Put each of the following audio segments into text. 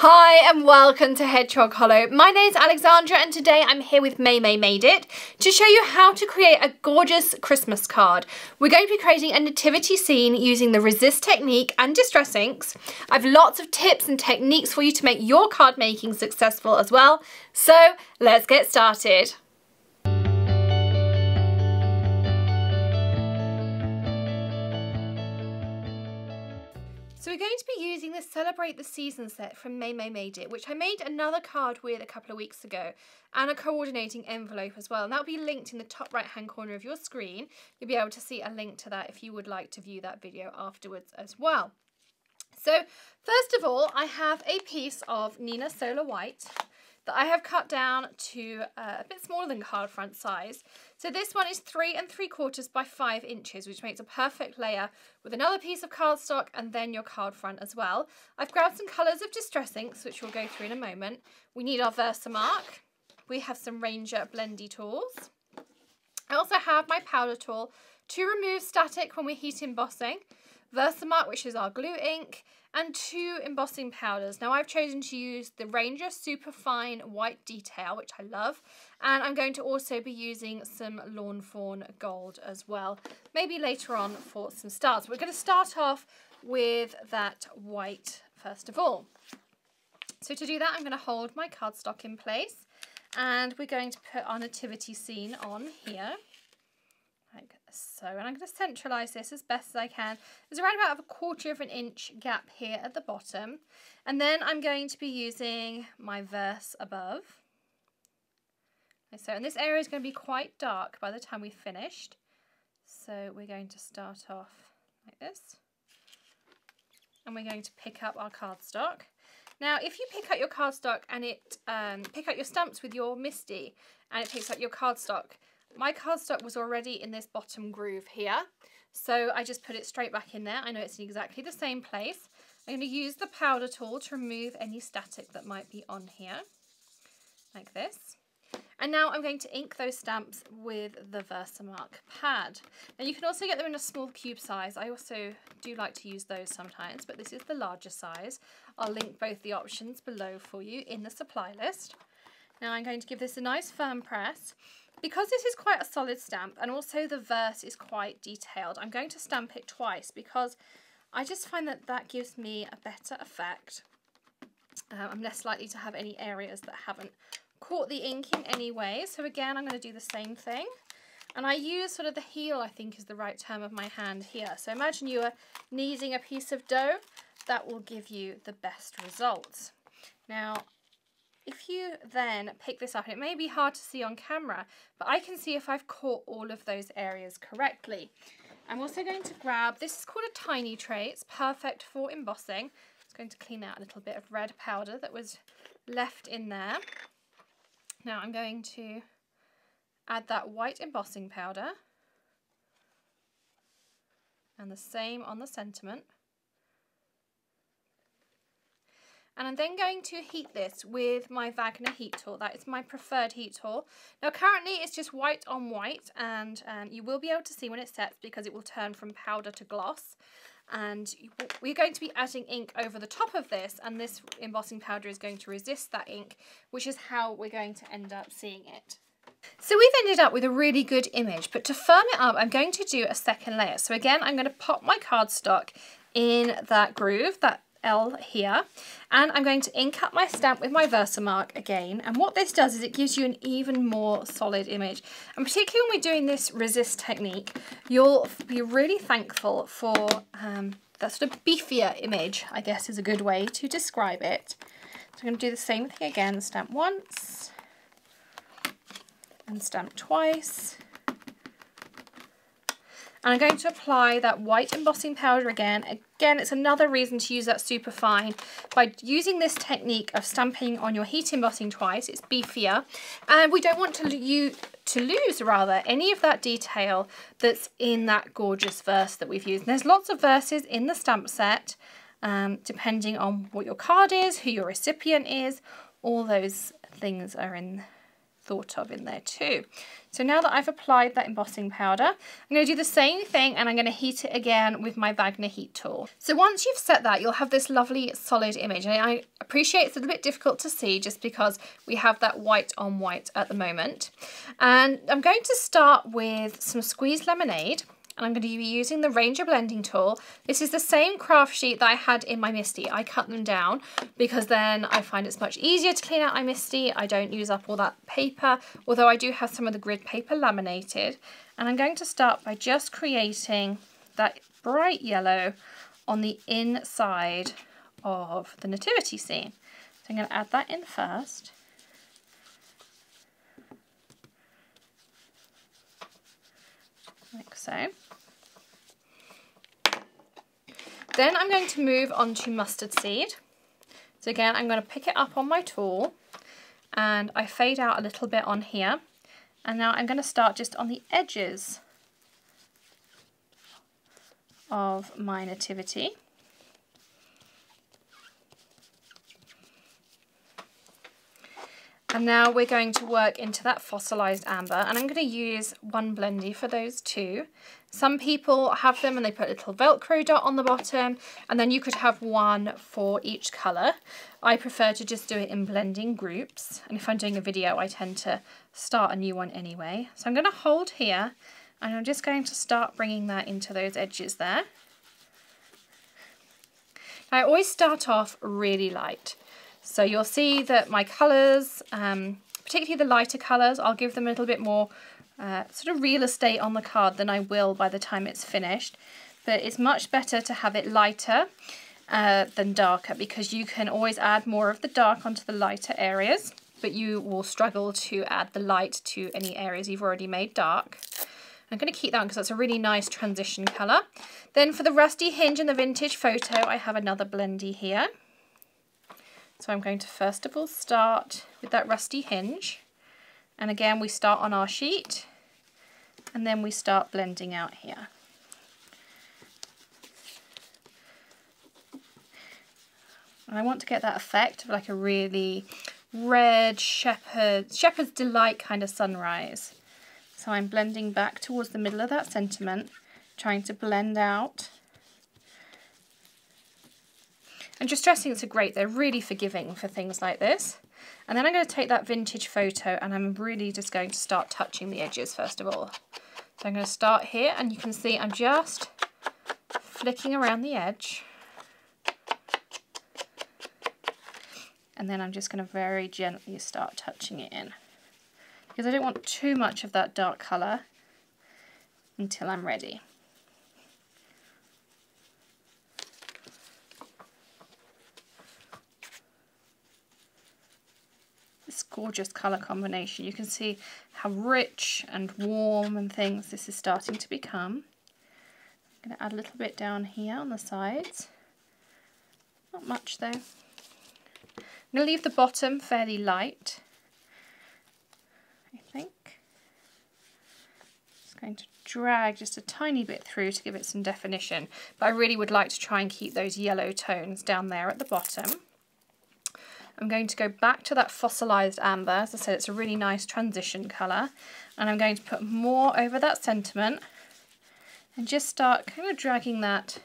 Hi and welcome to Hedgehog Hollow. My name is Alexandra and today I'm here with Maymay Made It to show you how to create a gorgeous Christmas card. We're going to be creating a nativity scene using the resist technique and distress inks. I've lots of tips and techniques for you to make your card making successful as well. So let's get started. So we're going to be using the Celebrate the Season set from Maymay Made It, which I made another card with a couple of weeks ago, and a coordinating envelope as well. And that'll be linked in the top right hand corner of your screen. You'll be able to see a link to that if you would like to view that video afterwards as well. So first of all, I have a piece of Neenah Solar White that I have cut down to a bit smaller than card front size. So this one is 3 3/4 by 5 inches, which makes a perfect layer with another piece of cardstock and then your card front as well. I've grabbed some colours of distress inks, which we'll go through in a moment. We need our VersaMark. We have some Ranger Blendy tools. I also have my powder tool to remove static when we heat embossing, VersaMark, which is our glue ink, and 2 embossing powders. Now I've chosen to use the Ranger Superfine White Detail, which I love, and I'm going to also be using some Lawn Fawn Gold as well, maybe later on for some starts. We're going to start off with that white first of all. So to do that, I'm going to hold my cardstock in place, and we're going to put our nativity scene on here. Like so, and I'm going to centralise this as best as I can. There's around about a 1/4 of an inch gap here at the bottom, and then I'm going to be using my verse above. Like so, and this area is going to be quite dark by the time we've finished, so we're going to start off like this, and we're going to pick up our cardstock. Now, if you pick up your cardstock and it pick up your stamps with your MISTI and it picks up your cardstock, my cardstock was already in this bottom groove here, so I just put it straight back in there. I know it's in exactly the same place. I'm going to use the powder tool to remove any static that might be on here, like this. And now I'm going to ink those stamps with the VersaMark pad. Now you can also get them in a small cube size. I also do like to use those sometimes, but this is the larger size. I'll link both the options below for you in the supply list. Now I'm going to give this a nice firm press. Because this is quite a solid stamp and also the verse is quite detailed, I'm going to stamp it twice because I just find that that gives me a better effect. I'm less likely to have any areas that haven't caught the ink in any way. So again, I'm going to do the same thing. And I use sort of the heel, I think is the right term, of my hand here. So imagine you are kneading a piece of dough. That will give you the best results. Now, if you then pick this up, and it may be hard to see on camera, but I can see if I've caught all of those areas correctly. I'm also going to grab, this is called a tiny tray, it's perfect for embossing. It's going to clean out a little bit of red powder that was left in there. Now I'm going to add that white embossing powder, and the same on the sentiment. And I'm then going to heat this with my Wagner heat tool. That is my preferred heat tool. Now currently it's just white on white, and you will be able to see when it sets because it will turn from powder to gloss. And we're going to be adding ink over the top of this, and this embossing powder is going to resist that ink, which is how we're going to end up seeing it. So we've ended up with a really good image, but to firm it up, I'm going to do a second layer. So again, I'm going to pop my cardstock in that groove, that L here, and I'm going to ink up my stamp with my VersaMark again. And what this does is it gives you an even more solid image, and particularly when we're doing this resist technique, you'll be really thankful for that sort of beefier image, I guess is a good way to describe it. So I'm going to do the same thing again, stamp once and stamp twice. And I'm going to apply that white embossing powder again. Again, it's another reason to use that super fine. By using this technique of stamping on your heat embossing twice, it's beefier. And we don't want to lose any of that detail that's in that gorgeous verse that we've used. And there's lots of verses in the stamp set, depending on what your card is, who your recipient is. All those things are in thought of in there too. So now that I've applied that embossing powder, I'm going to do the same thing and I'm going to heat it again with my Wagner heat tool. So once you've set that, you'll have this lovely solid image. And I appreciate it's a little bit difficult to see just because we have that white on white at the moment. And I'm going to start with some squeezed lemonade. And I'm going to be using the Ranger blending tool. This is the same craft sheet that I had in my MISTI. I cut them down because then I find it's much easier to clean out my MISTI. I don't use up all that paper, although I do have some of the grid paper laminated. And I'm going to start by just creating that bright yellow on the inside of the nativity scene. So I'm going to add that in first. Like so. Then I'm going to move on to mustard seed. So again, I'm going to pick it up on my tool and I fade out a little bit on here. And now I'm going to start just on the edges of my nativity. And now we're going to work into that fossilized amber, and I'm going to use one blendy for those two. Some people have them and they put a little Velcro dot on the bottom, and then you could have one for each colour. I prefer to just do it in blending groups, and if I'm doing a video I tend to start a new one anyway. So I'm going to hold here and I'm just going to start bringing that into those edges there. I always start off really light. So you'll see that my colours, particularly the lighter colours, I'll give them a little bit more sort of real estate on the card than I will by the time it's finished. But it's much better to have it lighter than darker, because you can always add more of the dark onto the lighter areas, but you will struggle to add the light to any areas you've already made dark. I'm going to keep that on because that's a really nice transition colour. Then for the rusty hinge and the vintage photo, I have another blendy here. So I'm going to first of all start with that rusty hinge, and again we start on our sheet and then we start blending out here. And I want to get that effect of like a really red shepherd's delight kind of sunrise. So I'm blending back towards the middle of that sentiment, trying to blend out. And just stressing it's great, they're really forgiving for things like this. And then I'm going to take that vintage photo and I'm really just going to start touching the edges first of all. So I'm going to start here and you can see I'm just flicking around the edge. And then I'm just going to very gently start touching it in, because I don't want too much of that dark colour until I'm ready. This gorgeous colour combination. You can see how rich and warm and things this is starting to become. I'm going to add a little bit down here on the sides. Not much though. I'm going to leave the bottom fairly light, I think. Just going to drag just a tiny bit through to give it some definition, but I really would like to try and keep those yellow tones down there at the bottom. I'm going to go back to that fossilized amber. As I said, it's a really nice transition colour, and I'm going to put more over that sentiment and just start kind of dragging that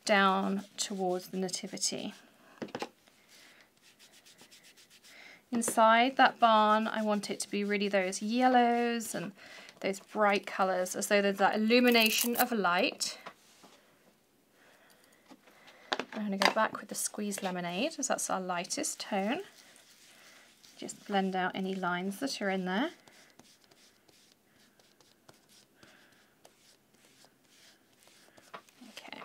down towards the nativity. Inside that barn, I want it to be really those yellows and those bright colours, as though there's that illumination of light. I'm going to go back with the squeezed lemonade, as that's our lightest tone. Just blend out any lines that are in there. Okay.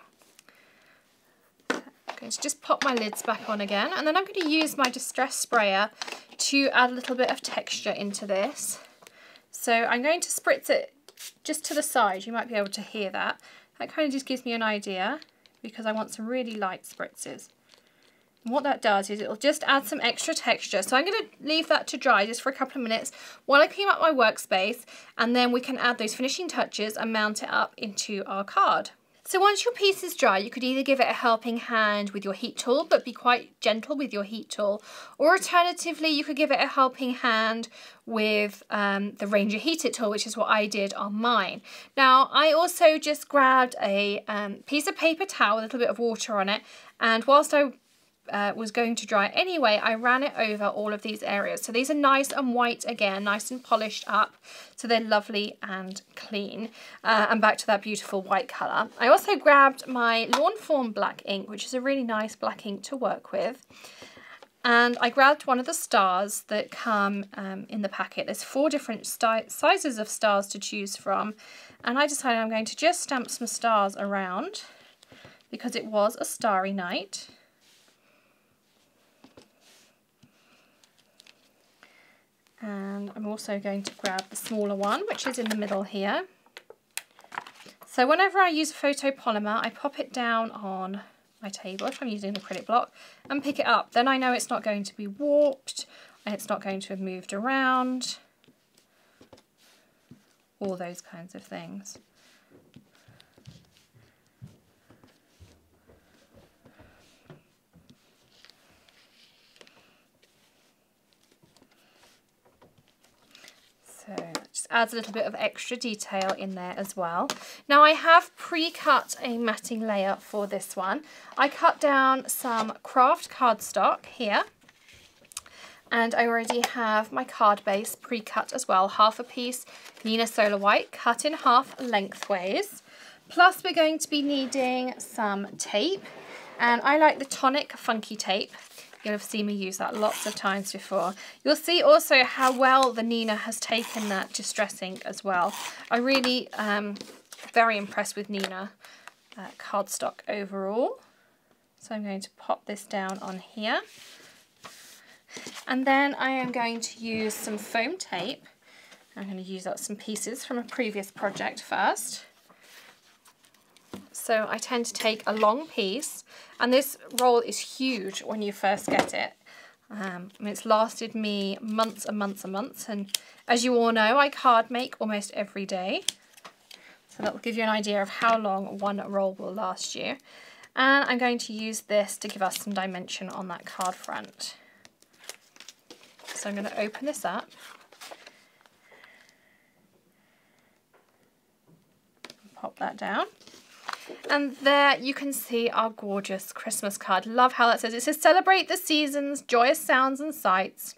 I'm going to just pop my lids back on again, and then I'm going to use my distress sprayer to add a little bit of texture into this. So I'm going to spritz it just to the side. You might be able to hear that. That kind of just gives me an idea, because I want some really light spritzes. And what that does is it'll just add some extra texture. So I'm going to leave that to dry just for a couple of minutes while I clean up my workspace, and then we can add those finishing touches and mount it up into our card. So once your piece is dry, you could either give it a helping hand with your heat tool, but be quite gentle with your heat tool, or alternatively you could give it a helping hand with the Ranger Heat It tool, which is what I did on mine. Now I also just grabbed a piece of paper towel with a little bit of water on it, and whilst I was going to dry anyway, I ran it over all of these areas. So these are nice and white again, nice and polished up, so they're lovely and clean, and back to that beautiful white colour. I also grabbed my Lawn Fawn black ink, which is a really nice black ink to work with, and I grabbed one of the stars that come in the packet. There's 4 different sizes of stars to choose from, and I decided I'm going to just stamp some stars around because it was a starry night. And I'm also going to grab the smaller one, which is in the middle here. So whenever I use photopolymer, I pop it down on my table if I'm using an acrylic block and pick it up. Then I know it's not going to be warped and it's not going to have moved around. All those kinds of things. So that just adds a little bit of extra detail in there as well. Now I have pre-cut a matting layer for this one. I cut down some craft cardstock here, and I already have my card base pre-cut as well. Half a piece Neenah Solar White cut in half lengthways. Plus we're going to be needing some tape, and I like the Tonic Funky Tape. You'll have seen me use that lots of times before. You'll see also how well the Neenah has taken that distress ink as well. I really very impressed with Neenah cardstock overall. So I'm going to pop this down on here. And then I am going to use some foam tape. I'm going to use up some pieces from a previous project first. So I tend to take a long piece, and this roll is huge when you first get it. And it's lasted me months and months and months, and as you all know, I card make almost every day. So that will give you an idea of how long one roll will last you. And I'm going to use this to give us some dimension on that card front. So I'm going to open this up. Pop that down. And there you can see our gorgeous Christmas card. Love how that says. It says, celebrate the seasons, joyous sounds and sights,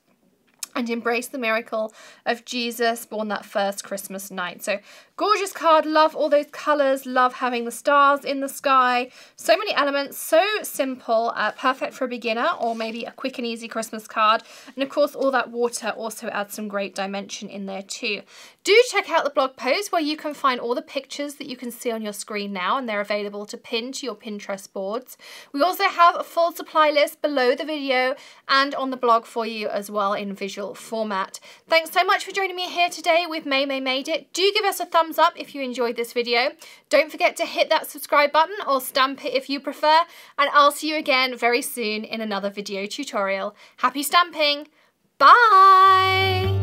and embrace the miracle of Jesus born that first Christmas night. So gorgeous card, love all those colours, love having the stars in the sky. So many elements, so simple, perfect for a beginner or maybe a quick and easy Christmas card. And of course all that water also adds some great dimension in there too. Do check out the blog post where you can find all the pictures that you can see on your screen now, and they're available to pin to your Pinterest boards. We also have a full supply list below the video and on the blog for you as well in visual format. Thanks so much for joining me here today with Maymay Made It. Do give us a thumbs up if you enjoyed this video. Don't forget to hit that subscribe button or stamp it if you prefer, and I'll see you again very soon in another video tutorial. Happy stamping! Bye!